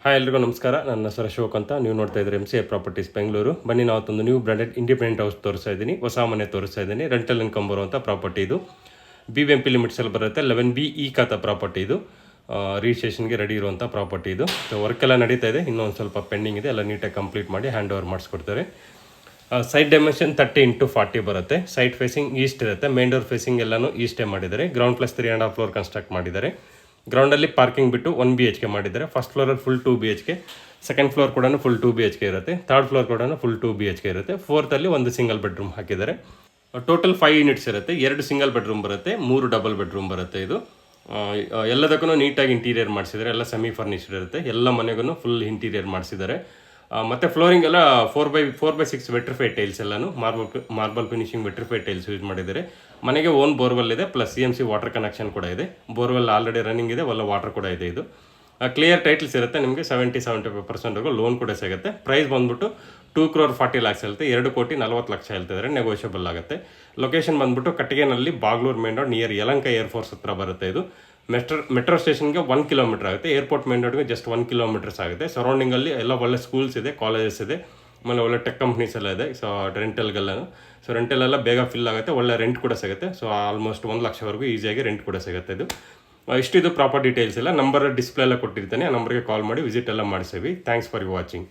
Hi ಎಲ್ರಿಗೂ ನಮಸ್ಕಾರ. ನನ್ನ ಹೆಸರು ಅಶೋಕ್ ಅಂತ. ನೀವು ನೋಡ್ತಾ ಇದ್ದೀರಿ MCA ಪ್ರಾಪರ್ಟೀಸ್ ಬೆಂಗಳೂರು. ಬನ್ನಿ, ನಾವತ್ತೊಂದು ನ್ಯೂ ಬ್ರ್ಯಾಂಡೆಡ್ ಇಂಡಿಪೆಂಡೆಂಟ್ ಹೌಸ್ ತೋರಿಸ್ತಾ ಇದ್ದೀನಿ. ಹೊಸ ಮನೆ ತೋರಿಸ್ತಾ ಇದ್ದೀನಿ. ರೆಂಟಲ್ ಇನ್ಕಮ್ ಬರುವಂಥ ಪ್ರಾಪರ್ಟಿ ಇದು. BBMP ಲಿಮಿಟ್ಸಲ್ಲಿ ಬರುತ್ತೆ. 11B ಈ ಖಾತಾ ಪ್ರಾಪರ್ಟಿ ಇದು. ರಿಜಿಸ್ಟ್ರೇಷನ್ಗೆ ರೆಡಿ ಇರುವಂಥ ಪ್ರಾಪರ್ಟಿ ಇದು. ಸೊ ವರ್ಕ್ ಎಲ್ಲ ನಡೀತಾ ಇದೆ, ಇನ್ನೊಂದು ಸ್ವಲ್ಪ ಪೆಂಡಿಂಗ್ ಇದೆ. ಎಲ್ಲ ನೀಟಾಗಿ ಕಂಪ್ಲೀಟ್ ಮಾಡಿ ಹ್ಯಾಂಡ್ ಓವರ್ ಮಾಡಿಸ್ಕೊಡ್ತಾರೆ. ಸೈಡ್ ಡೈಮೆನ್ಷನ್ 30x40 ಬರುತ್ತೆ. ಸೈಡ್ ಫೇಸಿಂಗ್ ಈಸ್ಟ್ ಇರುತ್ತೆ. ಮೇನ್ ಡೋರ್ ಫೇಸಿಂಗ್ ಎಲ್ಲನೂ ಈಸ್ಟೇ ಮಾಡಿದ್ದಾರೆ. ಗ್ರೌಂಡ್ ಪ್ಲಸ್ 3.5 ಫ್ಲೋರ್ ಕನ್ಸ್ಟ್ರಕ್ಟ್ ಮಾಡಿದ್ದಾರೆ. ಗ್ರೌಂಡಲ್ಲಿ ಪಾರ್ಕಿಂಗ್ ಬಿಟ್ಟು 1 BHK ಮಾಡಿದ್ದಾರೆ. ಫಸ್ಟ್ ಫ್ಲೋರಲ್ಲಿ ಫುಲ್ 2 BHK, ಸೆಕೆಂಡ್ ಫ್ಲೋರ್ ಕೂಡ ಫುಲ್ 2 BHK ಇರುತ್ತೆ. ಥರ್ಡ್ ಫ್ಲೋರ್ ಕೂಡ ಫುಲ್ 2 BHK ಇರುತ್ತೆ. ಫೋರ್ತಲ್ಲಿ ಒಂದು ಸಿಂಗಲ್ ಬೆಡ್ರೂಮ್ ಹಾಕಿದ್ದಾರೆ. ಟೋಟಲ್ 5 ಯೂನಿಟ್ಸ್ ಇರುತ್ತೆ. 2 ಸಿಂಗಲ್ ಬೆಡ್ರೂಮ್ ಬರುತ್ತೆ, 3 ಡಬಲ್ ಬೆಡ್ರೂಮ್ ಬರುತ್ತೆ. ಇದು ಎಲ್ಲದಕ್ಕೂ ನೀಟಾಗಿ ಇಂಟೀರಿಯರ್ ಮಾಡಿಸಿದ್ದಾರೆ. ಎಲ್ಲ ಸೆಮಿ ಫರ್ನಿಶ್ಡ್ ಇರುತ್ತೆ. ಎಲ್ಲ ಮನೆಗೂ ಫುಲ್ ಇಂಟೀರಿಯರ್ ಮಾಡಿಸಿದ್ದಾರೆ. ಮತ್ತು ಫ್ಲೋರಿಂಗ್ ಎಲ್ಲ 4x6 ವೆಟ್ರಿಫೈ ಟೈಲ್ಸ್ ಎಲ್ಲನೂ ಮಾರ್ಬಲ್ ಫಿನಿಶಿಂಗ್ ವೆಟ್ರಿಫೈ ಟೈಲ್ಸ್ ಯೂಸ್ ಮಾಡಿದ್ದಾರೆ. ಮನೆಗೆ ಓನ್ ಬೋರ್ವೆಲ್ ಇದೆ, ಪ್ಲಸ್ CMC ವಾಟರ್ ಕನೆಕ್ಷನ್ ಕೂಡ ಇದೆ. ಬೋರ್ವೆಲ್ ಆಲ್ರೆಡಿ ರನ್ನಿಂಗ್ ಇದೆ, ಒಳ್ಳೆ ವಾಟರ್ ಕೂಡ ಇದೆ. ಇದು ಕ್ಲಿಯರ್ ಟೈಟಲ್ಸ್ ಇರುತ್ತೆ. ನಿಮಗೆ 70-75% ಲೋನ್ ಕೂಡ ಸಿಗುತ್ತೆ. ಪ್ರೈಸ್ ಬಂದ್ಬಿಟ್ಟು 2,40,00,000 ಇರುತ್ತೆ. 2,40,00,000 ಹೇಳ್ತಿದ್ದಾರೆ, ನೆಗೋಷಿಯಬಲ್ ಆಗುತ್ತೆ. ಲೊಕೇಶನ್ ಬಂದ್ಬಿಟ್ಟು ಕಟ್ಟಿಗೆನಲ್ಲಿ Bagalur main road near Yelahanka air force ಹತ್ರ ಬರುತ್ತೆ. ಇದು ಮೆಟ್ರೋ ಸ್ಟೇಷನ್ಗೆ 1 ಕಿಲೋಮೀಟರ್ ಆಗುತ್ತೆ. ಏರ್ಪೋರ್ಟ್ ಮೇನ್ ರೋಡ್ಗೆ ಜಸ್ಟ್ 1 ಕಿಲೋಮೀಟರ್ಸ್ ಆಗುತ್ತೆ. ಸರೌಂಡಿಂಗಲ್ಲಿ ಎಲ್ಲ ಒಳ್ಳೆ ಸ್ಕೂಲ್ಸ್ ಇದೆ, ಕಾಲೇಜಸ್ ಇದೆ, ಆಮೇಲೆ ಒಳ್ಳೆ ಟೆಕ್ ಕಂಪ್ನೀಸ್ ಎಲ್ಲ ಇದೆ. ಸೊ ರೆಂಟಲ್ಗೆಲ್ಲನೂ ರೆಂಟಲೆಲ್ಲ ಬೇಗ ಫಿಲ್ ಆಗುತ್ತೆ. ಒಳ್ಳೆ ರೆಂಟ್ ಕೂಡ ಸಿಗುತ್ತೆ. ಸೊ ಆಲ್ಮೋಸ್ಟ್ 1 ಲಕ್ಷವರೆಗೂ ಈಸಿಯಾಗಿ ರೆಂಟ್ ಕೂಡ ಸಿಗುತ್ತೆ. ಇದು ಇಷ್ಟಿದು ಪ್ರಾಪರ್ ಡೀಟೇಲ್ಸ್ ಎಲ್ಲ ನಂಬರ್ ಡಿಸ್ಪ್ಲೇ ಎಲ್ಲ ಕೊಟ್ಟಿರ್ತಾನೆ. ಆ ನಂಬರ್ಗೆ ಕಾಲ್ ಮಾಡಿ ವಿಸಿಟ್ ಎಲ್ಲ ಮಾಡಿಸೀವಿ. Thanks for watching.